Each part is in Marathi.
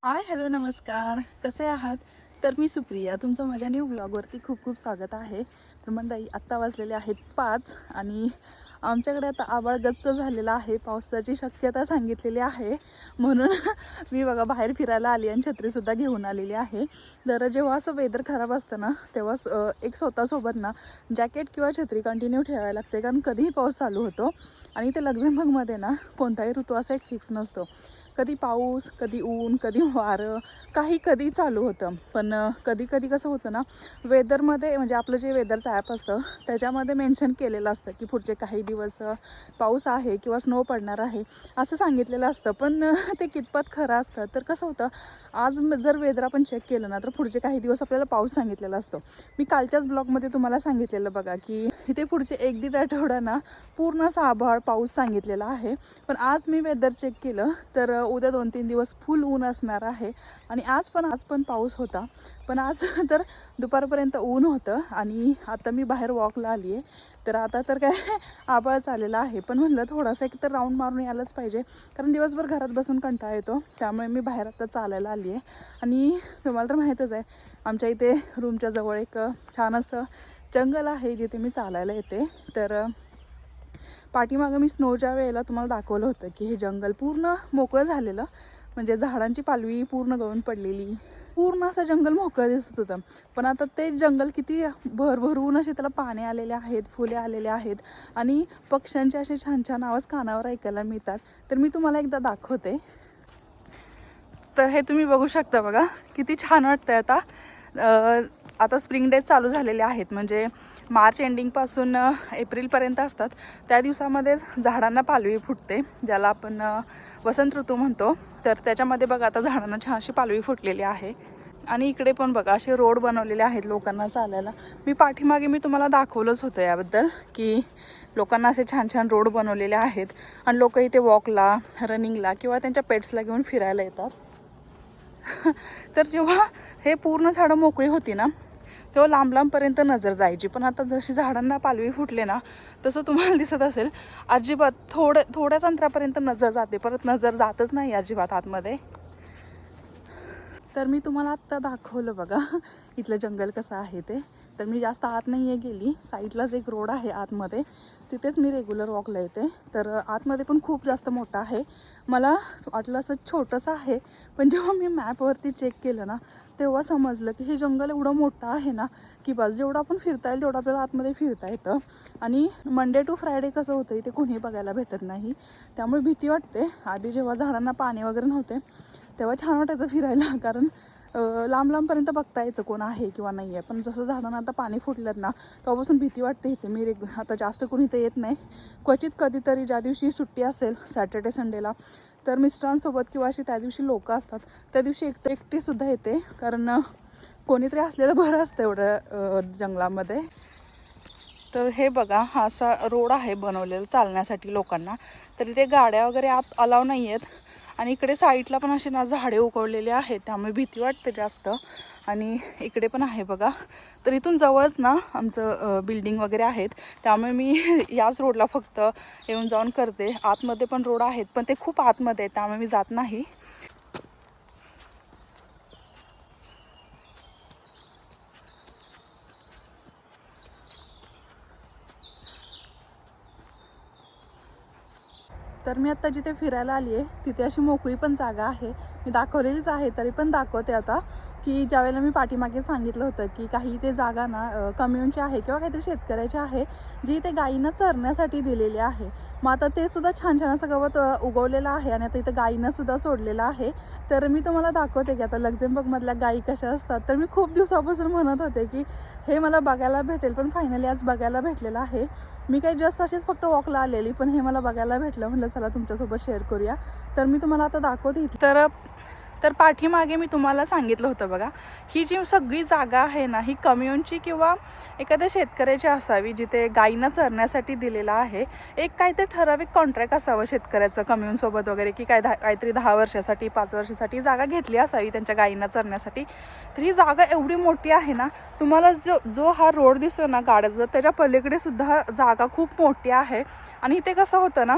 हाय हॅलो नमस्कार, कसे आहात? तर मी सुप्रिया, तुमचं माझ्या न्यू ब्लॉगवरती खूप खूप स्वागत आहे. तर मंडळी, आत्ता वाजलेले आहेत 5 आणि आमच्याकडे आता आभाळ गच्च झालेला आहे. पावसाची शक्यता सांगितलेली आहे म्हणून मी बघा बाहेर फिरायला आली आणि छत्रीसुद्धा घेऊन आलेली आहे. तर जेव्हा असं वेदर खराब असतं ना, तेव्हा एक स्वतःसोबत ना जॅकेट किंवा छत्री कंटिन्यू ठेवायला लागते, कारण कधीही पाऊस चालू होतो. आणि ते लक्झेंबर्गमध्ये ना कोणताही ऋतू असा एक फिक्स नसतो. कधी पाऊस, कधी ऊन, कधी वारं, कधी चालू होतं. पण कधी कधी कसं होतं ना, वेदरमध्ये म्हणजे आपलं जे वेदरचं ॲप असतं त्याच्यामध्ये मेन्शन केलेलं असतं की पुढचे काही दिवस पाऊस आहे किंवा स्नो पडणार आहे असं सांगितलेलं असतं. पण ते कितपत खरं असतं? तर कसं होतं, आज जर वेदर आपण चेक केलं ना तर पुढचे काही दिवस आपल्याला पाऊस सांगितलेला असतो. मी कालच्याच ब्लॉगमध्ये तुम्हाला सांगितलेलं बघा की इथे पुढचे 1-1.5 आठवडा ना पूर्ण आभाळ पाऊस सांगितलेला आहे. पण आज मी वेदर चेक केलं तर उद्या 2-3 दिवस फुल ऊन असणार आहे. आणि आज पण पाऊस होता, पण आज तर दुपारपर्यंत ऊन होतं. आणि आता मी बाहेर वॉकला आली आहे, तर आता तर काय आभाळ चाललेलं आहे. पण म्हणलं थोडासा एक तर राऊंड मारून यायलाच पाहिजे, कारण दिवसभर घरात बसून कंटाळा येतो. त्यामुळे मी बाहेर आता चालायला आली आहे. आणि तुम्हाला तर माहीतच आहे, आमच्या इथे रूमच्या जवळ एक छान असं जंगल आहे जिथे मी चालायला येते. तर पाठीमागं मी स्नोच्या वेळेला तुम्हाला दाखवलं होतं की हे जंगल पूर्ण मोकळं झालेलं, म्हणजे झाडांची पालवी पूर्ण गळून पडलेली, पूर्ण असं जंगल मोकळं दिसत होतं. पण आता ते जंगल किती भरभरून असे त्याला पाने आलेले आहेत, फुले आलेले आहेत आणि पक्ष्यांचे असे छान छान आवाज कानावर ऐकायला मिळतात. तर मी तुम्हाला एकदा दाखवते. तर हे तुम्ही बघू शकता बघा, किती छान वाटतंय. आता स्प्रिंग डे चालू झालेले आहेत, म्हणजे मार्च एंडिंगपासून एप्रिलपर्यंत असतात. त्या दिवसामध्ये झाडांना पालवी फुटते, ज्याला आपण वसंत ऋतू म्हणतो. तर त्याच्यामध्ये बघा आता झाडांना छान अशी पालवी फुटलेली आहे. आणि इकडे पण बघा असे रोड बनवलेले आहेत लोकांना चालायला. मी पाठीमागे तुम्हाला दाखवलंच होतं याबद्दल की लोकांना असे छान छान रोड बनवलेले आहेत आणि लोक इथे वॉकला, रनिंगला किंवा त्यांच्या पेट्सला घेऊन फिरायला येतात. तर जेव्हा हे पूर्ण झाडं मोकळी होती ना, तेव्हा लांब लांबपर्यंत नजर जायची. पण आता जशी झाडांना पालवी फुटले ना, तसं तुम्हाला दिसत असेल अजिबात थोड्याच अंतरापर्यंत नजर जाते, परत नजर जातच नाही अजिबात आतमध्ये. तर मी तुम्हाला आत्ता दाखवलं बघा इथलं जंगल कसं आहे ते. तर मी जास्त आत नाही आहे गेली, साईडलाच एक रोड आहे आतमध्ये, तिथेच मी रेग्युलर वॉकला येते. तर आतमध्ये पण खूप जास्त मोठं आहे. मला वाटलं असं छोटंसं आहे, पण जेव्हा मी मॅपवरती चेक केलं ना तेव्हा समजलं की हे जंगल एवढं मोठं आहे ना की बस जेवढं आपण फिरता येईल तेवढं आपल्याला आतमध्ये फिरता येतं. आणि मंडे टू फ्रायडे कसं होतं इथे कोणी बघायला भेटत नाही, त्यामुळे भीती वाटते. आधी जेव्हा झाडांना पाणी वगैरे नव्हते तेव्हा छान वाटायचं फिरायला, कारण लांब लांबपर्यंत बघता यायचं कोण आहे किंवा नाही आहे. पण जसं झाडांना आता पाणी फुटलं ना तेव्हापासून भीती वाटते इथे. मी आता जास्त कोणी इथे येत नाही, क्वचित कधीतरी ज्या दिवशी सुट्टी असेल सॅटर्डे संडेला तर मिस्टरांसोबत किंवा अशी त्या दिवशी लोक असतात त्या दिवशी एकटीसुद्धा येते, कारण कोणीतरी असलेलं बरं असतं एवढं जंगलामध्ये. तर हे बघा, हा असा रोड आहे बनवलेला चालण्यासाठी लोकांना. तर इथे गाड्या वगैरे आत अलाव नाही आहेत. आणि इकडे साईडला पण असे ना झाडे उगवलेले आहेत, त्यामुळे भीती वाटते जास्त. आणि इकडे पण आहे बघा. तर इथून जवळच ना आमचं बिल्डिंग वगैरे आहेत, त्यामुळे मी याच रोडला फक्त येऊन जाऊन करते. आतमध्ये पण रोड आहेत, पण ते खूप आतमध्ये आहेत, त्यामुळे मी जात नाही. तर मी आत्ता जिथे फिरायला आली आहे तिथे अशी मोकळी पण जागा आहे, मी दाखवलेलीच आहे तरी पण दाखवते आता. की ज्यावेळेला मी पाठीमागे सांगितलं होतं की काही ते जागा ना कम्युनची आहे किंवा काहीतरी शेतकऱ्याची आहे, जी ते गायींना चरण्यासाठी दिलेली आहे. मग आता ते सुद्धा छान छान असं गवत उगवलेलं आहे आणि आता इथं गायींनासुद्धा सोडलेलं आहे. तर मी तुम्हाला दाखवते की आता लक्झेंबर्गमधल्या गायी कशा असतात. तर मी खूप दिवसापासून म्हणत होते की हे मला बघायला भेटेल, पण फायनली आज बघायला भेटलेलं आहे. मी काही जस्ट अशीच फक्त वॉकला आलेली, पण हे मला बघायला भेटलं. म्हटलं चला तुमच्यासोबत शेअर करूया. तर मी तुम्हाला आता दाखवते. तर पाठीमागे मी तुम्हाला सांगितलं होतं बघा, ही जी सगळी जागा आहे ना ही कम्युनची किंवा एखाद्या शेतकऱ्याची असावी, जिथे गायींना चरण्यासाठी दिलेला आहे. एक काहीतरी ठराविक कॉन्ट्रॅक्ट असावं शेतकऱ्याचं कम्युनसोबत वगैरे, की काहीतरी 10 वर्षासाठी 5 वर्षासाठी जागा घेतली असावी त्यांच्या गायींना चरण्यासाठी. तर ही जागा एवढी मोठी आहे ना, तुम्हाला जो हा रोड दिसतो ना गाड्याचा, त्याच्या पलीकडे सुद्धा जागा खूप मोठी आहे. आणि इथे कसं होतं ना,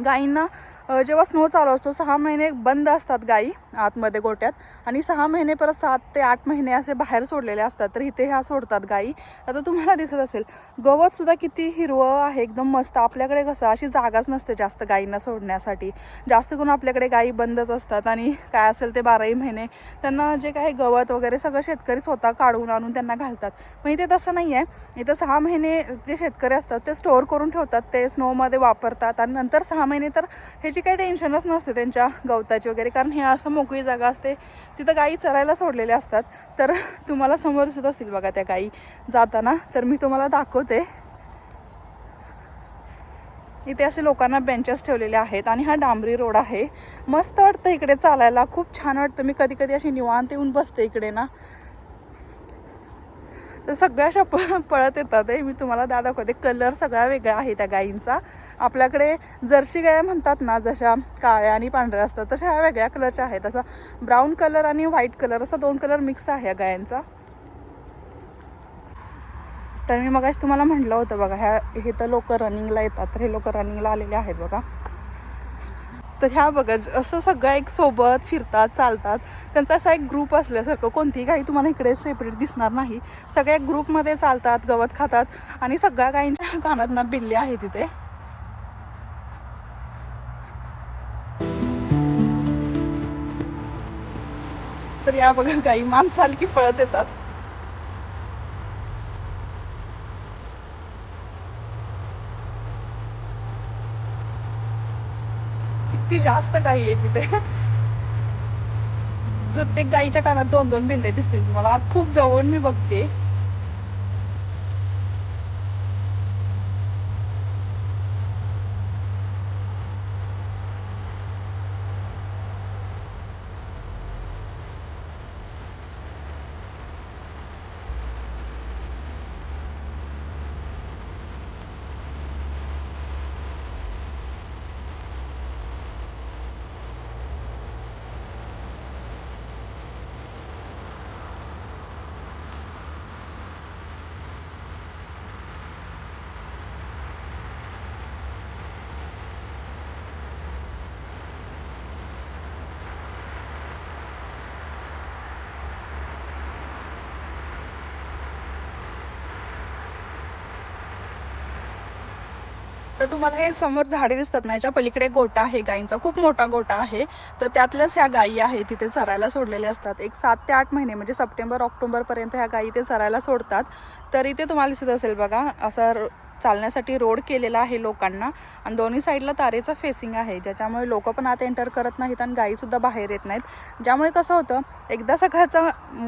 गायींना जेव्हा स्नो चालू असतो 6 महिने बंद असतात गायी आतमध्ये गोट्यात आणि 6 महिने परत 7 ते 8 महिने असे बाहेर सोडलेले असतात. तर इथे ह्या सोडतात गायी. आता तुम्हाला दिसत असेल गवतसुद्धा किती हिरवं आहे, एकदम मस्त. आपल्याकडे कसं अशी जागाच नसते जास्त गायींना सोडण्यासाठी. जास्त करून आपल्याकडे गायी बंदच असतात आणि काय असेल ते 12ही महिने त्यांना जे काही गवत वगैरे सगळं शेतकरी स्वतः काढून आणून त्यांना घालतात. पण इथे तसं नाही आहे. इथं 6 महिने जे शेतकरी असतात ते स्टोअर करून ठेवतात, ते स्नोमध्ये वापरतात आणि नंतर 6 महिने तर ह्याची काही टेन्शनच नसते त्यांच्या गवताची वगैरे, कारण हे असं मोकळी जागा असते. तिथं गायी चरायला सोडलेल्या असतात. तर तुम्हाला समोर दिसत असतील बघा त्या गायी जाताना, तर मी तुम्हाला दाखवते. इथे असे लोकांना बेंचेस ठेवलेले आहेत आणि हा डांबरी रोड आहे. मस्त वाटतं इकडे चालायला, खूप छान वाटतं. मी कधी कधी अशी निवांत येऊन बसते इकडे ना, तर सगळ्या अशा पळत येतात. मी तुम्हाला दाखवते. कलर सगळा वेगळा आहे त्या गायींचा. आपल्याकडे जर्सी गाय म्हणतात ना, जशा काळ्या आणि पांढऱ्या असतात, तशा ह्या वेगळ्या कलरच्या आहेत. असा ब्राऊन कलर आणि व्हाईट कलर असा 2 कलर मिक्स आहे या गायांचा. तर मी मगाशी तुम्हाला म्हटलं होतं बघा, हे तर लोक रनिंगला येतात, तर हे लोक रनिंगला आलेले आहेत बघा. तर ह्या बघा असं सगळं एक सोबत फिरतात, चालतात. त्यांचा असा एक ग्रुप असल्यासारखं. कोणतीही गाई तुम्हाला इकडे सेपरेट दिसणार नाही. सगळ्या ग्रुपमध्ये चालतात, गवत खातात आणि सगळ्या गायींच्या कानात बिल्ले आहेत तिथे. तर या बघा गाई माणसालकी पळत येतात. किती जास्त गाई आहे तिथे. प्रत्येक गाईच्या कानात 2-2 बिंदे दिसतील तुम्हाला. आज खूप जवळून मी बघते. तर तुम्हाला हे समोर झाडे दिसतात ना, याच्या पलीकडे गोटा आहे गाईंचा, खूप मोठा गोटा आहे. तर त्यातल्याच ह्या गायी आहेत तिथे चरायला सोडलेल्या असतात. एक 7 ते 8 महिने म्हणजे सप्टेंबर ऑक्टोबर पर्यंत ह्या गायी ते चरायला सोडतात. तर इथे तुम्हाला दिसत असेल बघा, असा चालण्यासाठी रोड केलेला आहे लोकांना आणि दोन्ही साईडला तारेचं फेसिंग आहे, ज्याच्यामुळे लोक पण आत एंटर करत नाहीत आणि गायीसुद्धा बाहेर येत नाहीत. ज्यामुळे कसं होतं, एकदा सकाळचा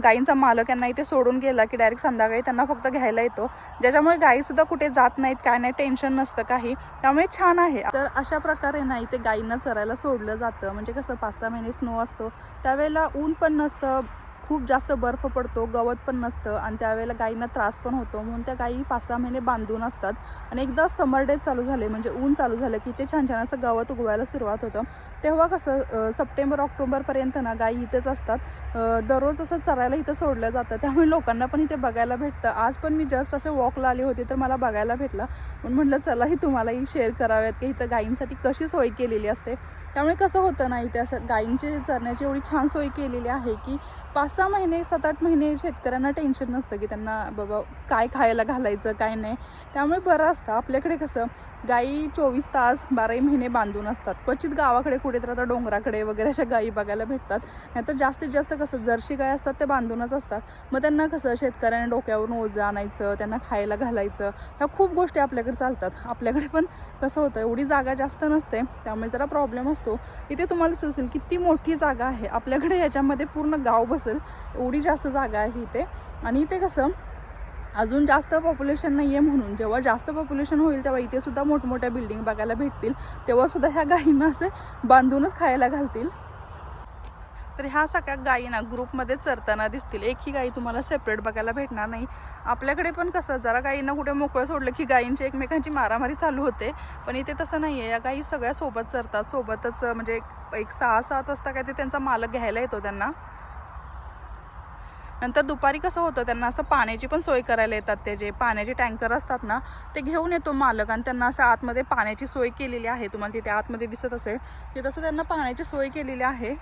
गायींचा मालक यांना इथे सोडून गेला की डायरेक्ट संध्याकाळी त्यांना फक्त घ्यायला येतो, ज्याच्यामुळे गायीसुद्धा कुठे जात नाहीत, काय नाही, टेन्शन नसतं काही. त्यामुळे छान आहे. तर अशा प्रकारे ना इथे गायींना चरायला सोडलं जातं. म्हणजे कसं 5-6 महिने स्नो असतो, त्यावेळेला ऊन पण नसतं, खूप जास्त बर्फ पडतो, गवत पण नसतं आणि त्यावेळेला गायींना त्रास पण होतो. म्हणून त्या गायी 5-6 महिने बांधून असतात. आणि एकदा समर डेज चालू झाले म्हणजे ऊन चालू झालं की ते छान छान असं गवत उगवायला सुरुवात होतं. तेव्हा कसं सप्टेंबर ऑक्टोबरपर्यंत ना गायी इथेच असतात. दररोज असं चरायला इथं सोडलं जातं, त्यामुळे लोकांना पण इथे बघायला भेटतं. आज पण मी जस्ट असे वॉकला आली होती तर मला बघायला भेटला, म्हणून म्हटलं चलाही तुम्हालाही शेअर कराव्यात की इथं गायींसाठी कशी सोय केलेली असते. त्यामुळे कसं होतं ना, इथे असं गायींची चरण्याची एवढी छान सोय केलेली आहे की 5-6 महिने 7-8 महिने शेतकऱ्यांना टेन्शन नसतं की त्यांना बाबा काय खायला घालायचं काय नाही. त्यामुळे बरं असतं. आपल्याकडे कसं गायी 24 तास 12 महिने बांधून असतात. क्वचित गावाकडे कुठेतरी आता डोंगराकडे वगैरे अशा गायी बघायला भेटतात. नाहीतर जास्तीत जास्त कसं जर्सी गाय असतात ते बांधूनच असतात. मग त्यांना कसं शेतकऱ्याने डोक्यावरून ओझं आणायचं, त्यांना खायला घालायचं, ह्या खूप गोष्टी आपल्याकडे चालतात. आपल्याकडे पण कसं होतं, एवढी जागा जास्त नसते, त्यामुळे जरा प्रॉब्लेम असतो. इथे तुम्हाला दिसेल किती मोठी जागा आहे. आपल्याकडे याच्यामध्ये पूर्ण गाव बसेल एवढी जास्त जागा आहे इथे. आणि इथे कसं अजून जास्त पॉप्युलेशन नाही आहे, म्हणून जेव्हा जास्त पॉप्युलेशन होईल तेव्हा इथे सुद्धा मोठमोठ्या बिल्डिंग बघायला भेटतील, तेव्हासुद्धा ह्या गायींना असे बांधूनच खायला घालतील. तर ह्या सगळ्या गायी ना ग्रुपमध्ये चरताना दिसतील. एकही गाई तुम्हाला सेपरेट बघायला भेटणार नाही. आपल्याकडे पण कसं जरा गायींना कुठे मोकळं सोडलं की गायींची एकमेकांची मारामारी चालू होते, पण इथे तसं नाही आहे. या गायी सगळ्या सोबत चरतात, सोबतच. म्हणजे एक 6-7 वाजता काय ते त्यांचा मालक घ्यायला येतो त्यांना. नंतर दुपारी कसं होतं, त्यांना असं पाण्याची पण सोय करायला येतात. ते जे पाण्याचे टँकर असतात ना, ते घेऊन येतो मालक आणि त्यांना असं आतमध्ये पाण्याची सोय केलेली आहे. तुम्हाला तिथे आतमध्ये दिसत असेल ते तसं त्यांना पाण्याची सोय केलेली आहे.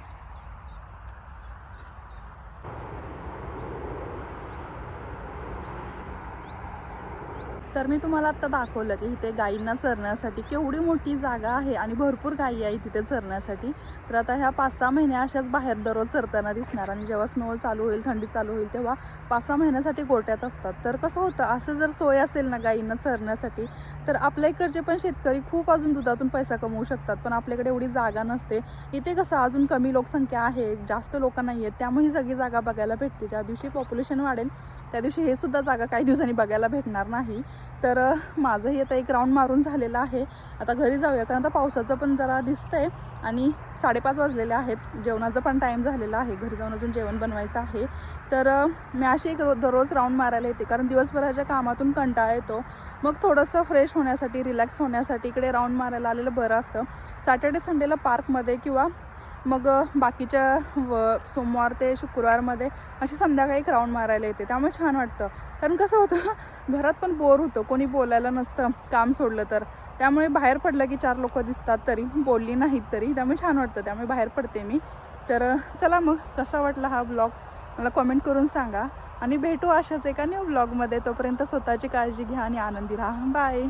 तर मी तुम्हाला आत्ता दाखवलं की इथे गायींना चरण्यासाठी केवढी मोठी जागा आहे आणि भरपूर गायी आहे तिथे चरण्यासाठी. तर आता ह्या 5-6 महिने अशाच बाहेर दररोज चरताना दिसणार आणि जेव्हा स्नो चालू होईल, थंडी चालू होईल, तेव्हा 5-6 महिन्यासाठी गोट्यात असतात. तर कसं होतं, असं जर सोय असेल ना गायींना चरण्यासाठी, तर आपल्या इकडचे पण शेतकरी खूप अजून दुधातून पैसा कमवू शकतात. पण आपल्याकडे एवढी जागा नसते. इथे कसं अजून कमी लोकसंख्या आहे, जास्त लोक नाही आहेत, त्यामुळे ही सगळी जागा बघायला भेटते. ज्या दिवशी पॉप्युलेशन वाढेल त्या दिवशी हे सुद्धा जागा काही दिवसांनी बघायला भेटणार नाही. तर माझंही आता एक राऊंड मारून झालेलं आहे. आता घरी जाऊया, कारण आता पावसाचं पण जरा दिसतंय आणि 5:30 वाजलेले आहेत. जेवणाचं पण टाईम झालेला आहे. घरी जाऊन अजून जेवण बनवायचं आहे. तर मी अशी एक दररोज राऊंड मारायला येते, कारण दिवसभराच्या कामातून कंटाळा येतो. मग थोडंसं फ्रेश होण्यासाठी, रिलॅक्स होण्यासाठी इकडे राऊंड मारायला आलेलं बरं असतं. सॅटर्डे संडेला पार्कमध्ये किंवा मग बाकीच्या सोमवार ते शुक्रवारमध्ये अशी संध्याकाळी एक राऊंड मारायला येते. त्यामुळे छान वाटतं. कारण कसं होतं, घरात पण बोर होतं, कोणी बोलायला नसतं काम सोडलं तर. त्यामुळे बाहेर पडलं की 4 लोक दिसतात, तरी बोलली नाहीत तरी, त्यामुळे छान वाटतं. त्यामुळे बाहेर पडते मी. तर चला मग, कसा वाटला हा ब्लॉग मला कमेंट करून सांगा आणि भेटू अशाच एका न्यू ब्लॉगमध्ये. तोपर्यंत स्वतःची काळजी घ्या आणि आनंदी राहा. बाय.